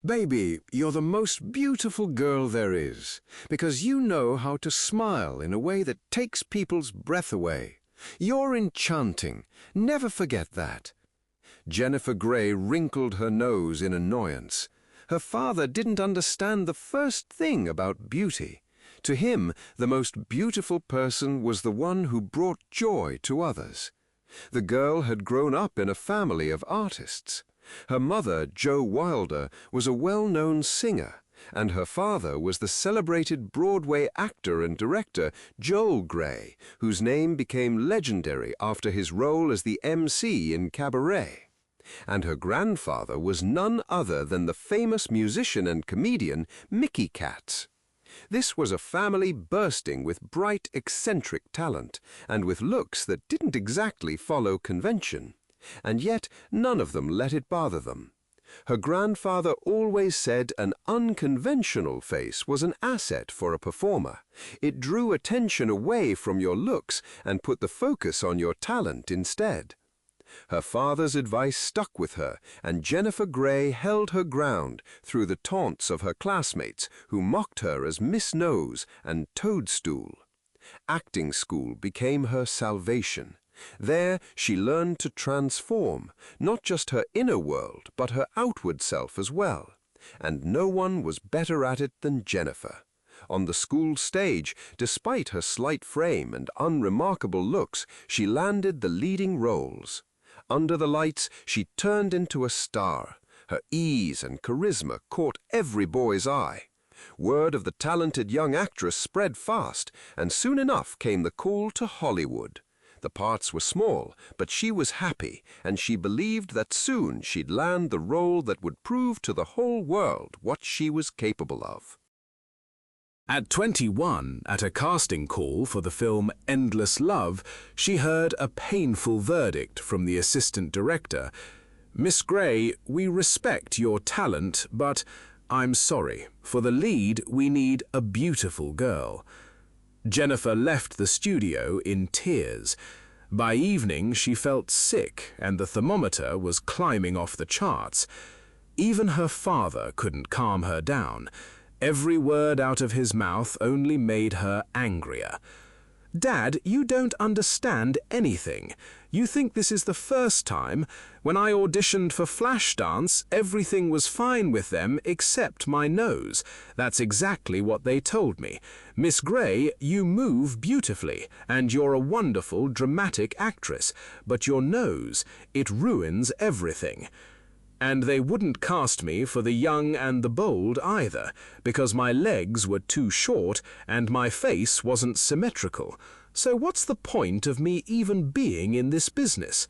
Baby, you're the most beautiful girl there is, because you know how to smile in a way that takes people's breath away. You're enchanting. Never forget that. Jennifer Grey wrinkled her nose in annoyance. Her father didn't understand the first thing about beauty. To him, the most beautiful person was the one who brought joy to others. The girl had grown up in a family of artists. Her mother, Jo Wilder, was a well-known singer, and her father was the celebrated Broadway actor and director Joel Grey, whose name became legendary after his role as the MC in Cabaret. And her grandfather was none other than the famous musician and comedian Mickey Katz. This was a family bursting with bright, eccentric talent, and with looks that didn't exactly follow convention. And yet none of them let it bother them. Her grandfather always said an unconventional face was an asset for a performer. It drew attention away from your looks and put the focus on your talent instead. Her father's advice stuck with her, and Jennifer Grey held her ground through the taunts of her classmates who mocked her as Miss Nose and Toadstool. Acting school became her salvation. There she learned to transform, not just her inner world, but her outward self as well. And no one was better at it than Jennifer. On the school stage, despite her slight frame and unremarkable looks, she landed the leading roles. Under the lights, she turned into a star. Her ease and charisma caught every boy's eye. Word of the talented young actress spread fast, and soon enough came the call to Hollywood. The parts were small, but she was happy, and she believed that soon she'd land the role that would prove to the whole world what she was capable of. At 21, at a casting call for the film Endless Love, she heard a painful verdict from the assistant director. "Miss Grey, we respect your talent, but I'm sorry. For the lead, we need a beautiful girl." Jennifer left the studio in tears. By evening, she felt sick, and the thermometer was climbing off the charts. Even her father couldn't calm her down. Every word out of his mouth only made her angrier. "Dad, you don't understand anything. You think this is the first time. When I auditioned for Flashdance, everything was fine with them except my nose. That's exactly what they told me. Miss Grey, you move beautifully, and you're a wonderful dramatic actress, but your nose, it ruins everything." And they wouldn't cast me for the young and the bold either, because my legs were too short and my face wasn't symmetrical. So what's the point of me even being in this business?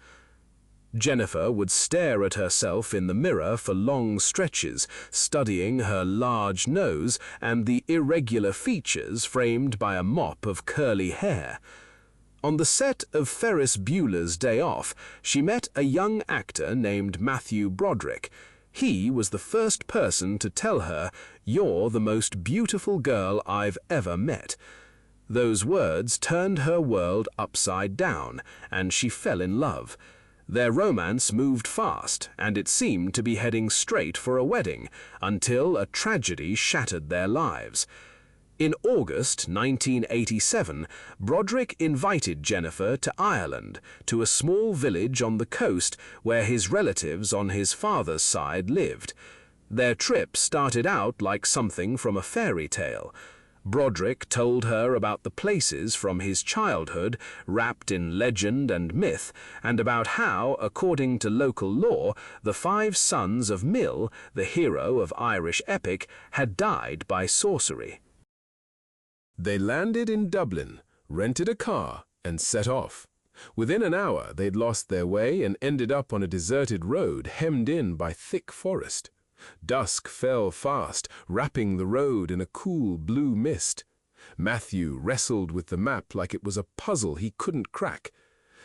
Jennifer would stare at herself in the mirror for long stretches, studying her large nose and the irregular features framed by a mop of curly hair. On the set of Ferris Bueller's Day Off, she met a young actor named Matthew Broderick. He was the first person to tell her, "You're the most beautiful girl I've ever met." Those words turned her world upside down, and she fell in love. Their romance moved fast, and it seemed to be heading straight for a wedding, until a tragedy shattered their lives. In August 1987, Broderick invited Jennifer to Ireland, to a small village on the coast where his relatives on his father's side lived. Their trip started out like something from a fairy tale. Broderick told her about the places from his childhood wrapped in legend and myth, and about how, according to local law, the 5 sons of Mill, the hero of Irish epic, had died by sorcery. They landed in Dublin, rented a car, and set off. Within an hour, they'd lost their way and ended up on a deserted road hemmed in by thick forest. Dusk fell fast, wrapping the road in a cool blue mist. Matthew wrestled with the map like it was a puzzle he couldn't crack.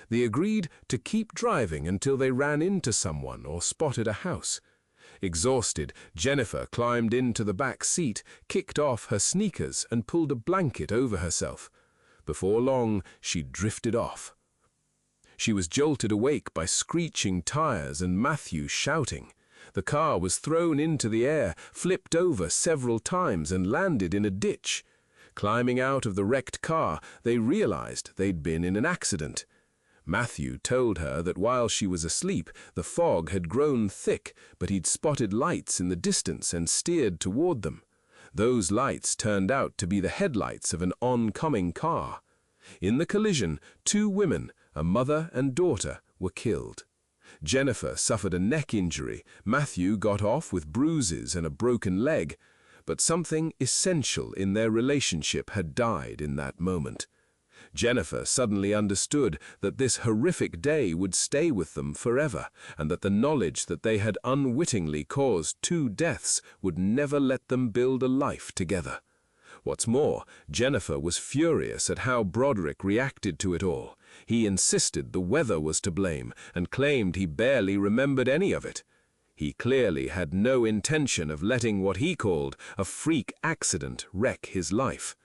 They agreed to keep driving until they ran into someone or spotted a house. Exhausted, Jennifer climbed into the back seat, kicked off her sneakers, and pulled a blanket over herself. Before long, she drifted off. She was jolted awake by screeching tires and Matthew shouting. The car was thrown into the air, flipped over several times and landed in a ditch. Climbing out of the wrecked car, they realized they'd been in an accident. Matthew told her that while she was asleep, the fog had grown thick, but he'd spotted lights in the distance and steered toward them. Those lights turned out to be the headlights of an oncoming car. In the collision, 2 women, a mother and daughter, were killed. Jennifer suffered a neck injury. Matthew got off with bruises and a broken leg. But something essential in their relationship had died in that moment. Jennifer suddenly understood that this horrific day would stay with them forever, and that the knowledge that they had unwittingly caused 2 deaths would never let them build a life together. What's more, Jennifer was furious at how Broderick reacted to it all. He insisted the weather was to blame and claimed he barely remembered any of it. He clearly had no intention of letting what he called a freak accident wreck his life.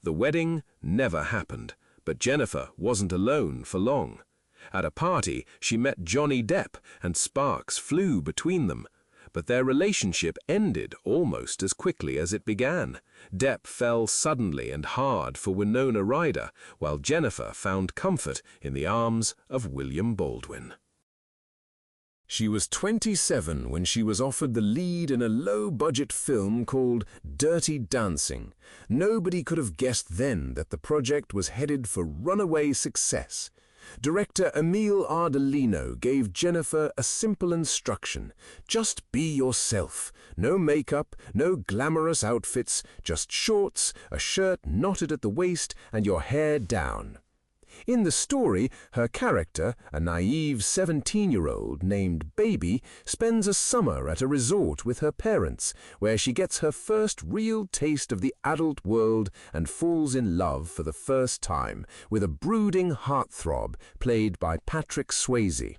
The wedding never happened, but Jennifer wasn't alone for long. At a party, she met Johnny Depp, and sparks flew between them. But their relationship ended almost as quickly as it began. Depp fell suddenly and hard for Winona Ryder, while Jennifer found comfort in the arms of William Baldwin. She was 27 when she was offered the lead in a low-budget film called Dirty Dancing. Nobody could have guessed then that the project was headed for runaway success. Director Emile Ardolino gave Jennifer a simple instruction: just be yourself. No makeup, no glamorous outfits, just shorts, a shirt knotted at the waist, and your hair down. In the story, her character, a naive 17-year-old named Baby, spends a summer at a resort with her parents, where she gets her first real taste of the adult world and falls in love for the first time with a brooding heartthrob played by Patrick Swayze.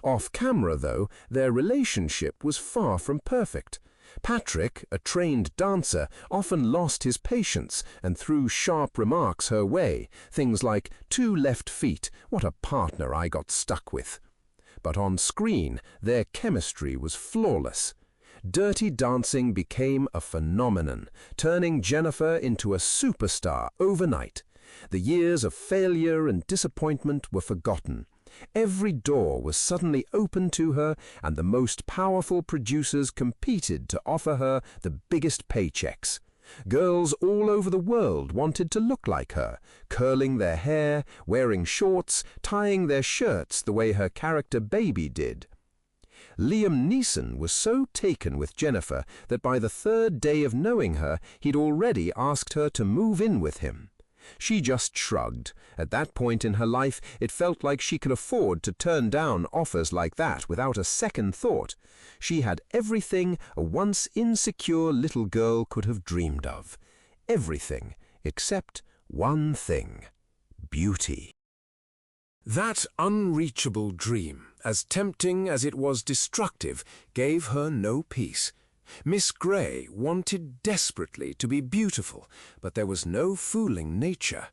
Off-camera, though, their relationship was far from perfect. Patrick, a trained dancer, often lost his patience and threw sharp remarks her way, things like, "2 left feet, what a partner I got stuck with." But on screen, their chemistry was flawless. Dirty Dancing became a phenomenon, turning Jennifer into a superstar overnight. The years of failure and disappointment were forgotten. Every door was suddenly open to her, and the most powerful producers competed to offer her the biggest paychecks. Girls all over the world wanted to look like her, curling their hair, wearing shorts, tying their shirts the way her character Baby did. Liam Neeson was so taken with Jennifer that by the 3rd day of knowing her, he'd already asked her to move in with him. She just shrugged. At that point in her life, it felt like she could afford to turn down offers like that without a second thought. She had everything a once insecure little girl could have dreamed of. Everything, except one thing: beauty. That unreachable dream, as tempting as it was destructive, gave her no peace. Miss Grey wanted desperately to be beautiful, but there was no fooling nature.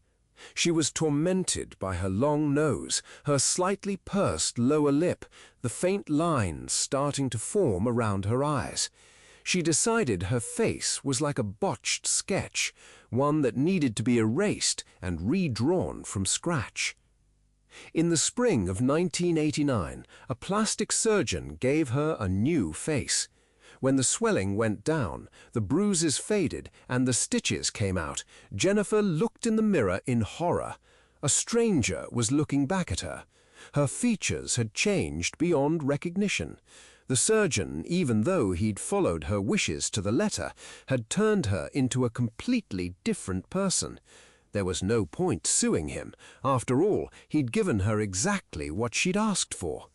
She was tormented by her long nose, her slightly pursed lower lip, the faint lines starting to form around her eyes. She decided her face was like a botched sketch, one that needed to be erased and redrawn from scratch. In the spring of 1989, a plastic surgeon gave her a new face. When the swelling went down, the bruises faded, and the stitches came out, Jennifer looked in the mirror in horror. A stranger was looking back at her. Her features had changed beyond recognition. The surgeon, even though he'd followed her wishes to the letter, had turned her into a completely different person. There was no point suing him. After all, he'd given her exactly what she'd asked for.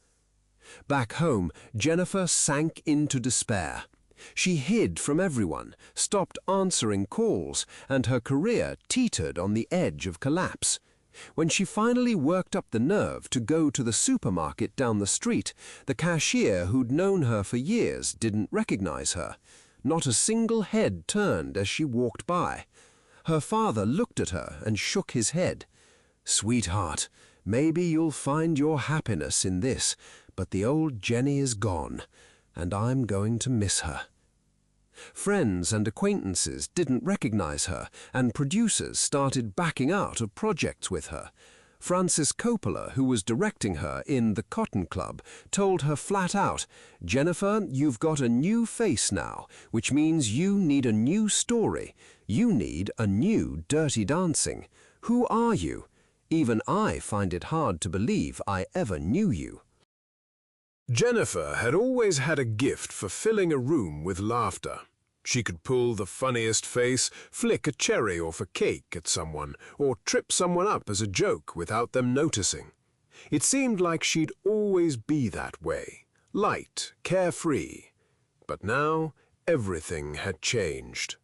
Back home, Jennifer sank into despair. She hid from everyone, stopped answering calls, and her career teetered on the edge of collapse. When she finally worked up the nerve to go to the supermarket down the street, the cashier who'd known her for years didn't recognize her. Not a single head turned as she walked by. Her father looked at her and shook his head. "Sweetheart, maybe you'll find your happiness in this, but the old Jenny is gone. and I'm going to miss her. Friends and acquaintances didn't recognize her, and producers started backing out of projects with her. Francis Coppola, who was directing her in The Cotton Club, told her flat out, "Jennifer, you've got a new face now, which means you need a new story. You need a new Dirty Dancing. Who are you? Even I find it hard to believe I ever knew you." Jennifer had always had a gift for filling a room with laughter. She could pull the funniest face, flick a cherry off a cake at someone, or trip someone up as a joke without them noticing. It seemed like she'd always be that way, light, carefree. But now everything had changed.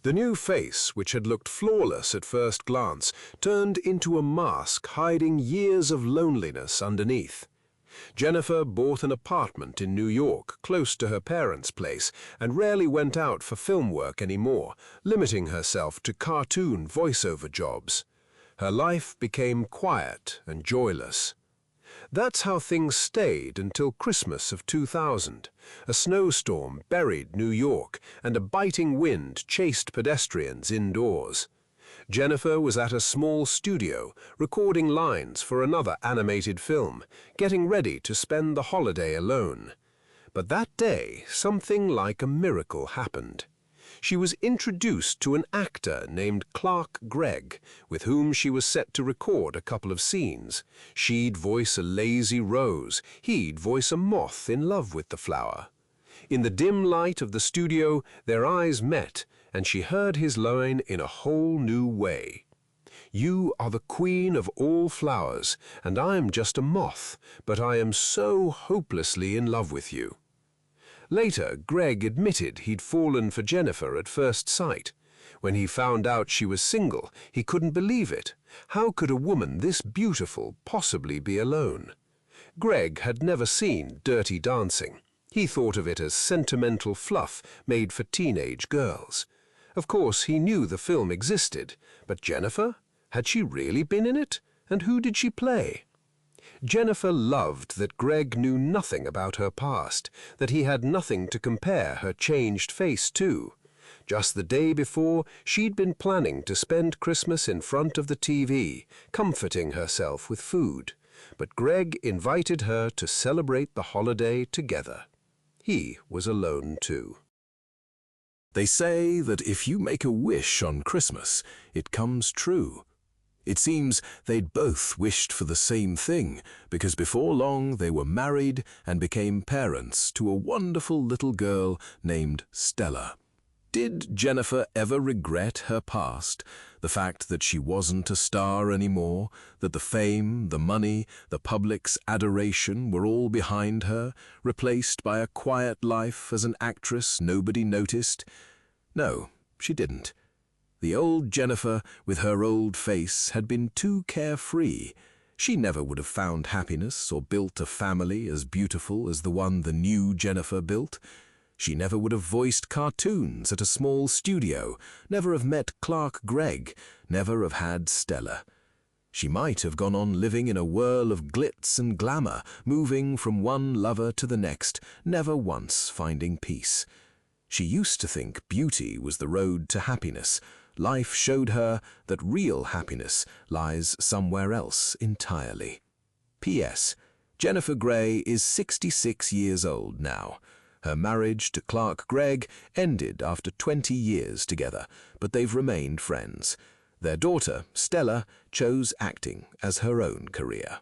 The new face, which had looked flawless at first glance, turned into a mask hiding years of loneliness underneath. Jennifer bought an apartment in New York, close to her parents' place, and rarely went out for film work anymore, limiting herself to cartoon voiceover jobs. Her life became quiet and joyless. That's how things stayed until Christmas of 2000. A snowstorm buried New York, and a biting wind chased pedestrians indoors. Jennifer was at a small studio, recording lines for another animated film, getting ready to spend the holiday alone. But that day, something like a miracle happened. She was introduced to an actor named Clark Gregg, with whom she was set to record a couple of scenes. She'd voice a lazy rose, he'd voice a moth in love with the flower. In the dim light of the studio, their eyes met, and she heard his line in a whole new way. "You are the queen of all flowers, and I am just a moth, but I am so hopelessly in love with you." Later, Gregg admitted he'd fallen for Jennifer at first sight. When he found out she was single, he couldn't believe it. How could a woman this beautiful possibly be alone? Gregg had never seen Dirty Dancing. He thought of it as sentimental fluff made for teenage girls. Of course, he knew the film existed, but Jennifer? Had she really been in it? And who did she play? Jennifer loved that Gregg knew nothing about her past, that he had nothing to compare her changed face to. Just the day before, she'd been planning to spend Christmas in front of the TV, comforting herself with food. But Gregg invited her to celebrate the holiday together. He was alone too. They say that if you make a wish on Christmas, it comes true. It seems they'd both wished for the same thing, because before long they were married and became parents to a wonderful little girl named Stella. Did Jennifer ever regret her past? The fact that she wasn't a star anymore, that the fame, the money, the public's adoration were all behind her, replaced by a quiet life as an actress nobody noticed? No, she didn't. The old Jennifer, with her old face, had been too carefree. She never would have found happiness or built a family as beautiful as the one the new Jennifer built. She never would have voiced cartoons at a small studio, never have met Clark Gregg, never have had Stella. She might have gone on living in a whirl of glitz and glamour, moving from one lover to the next, never once finding peace. She used to think beauty was the road to happiness. Life showed her that real happiness lies somewhere else entirely. P.S. Jennifer Grey is 66 years old now. Her marriage to Clark Gregg ended after 20 years together, but they've remained friends. Their daughter, Stella, chose acting as her own career.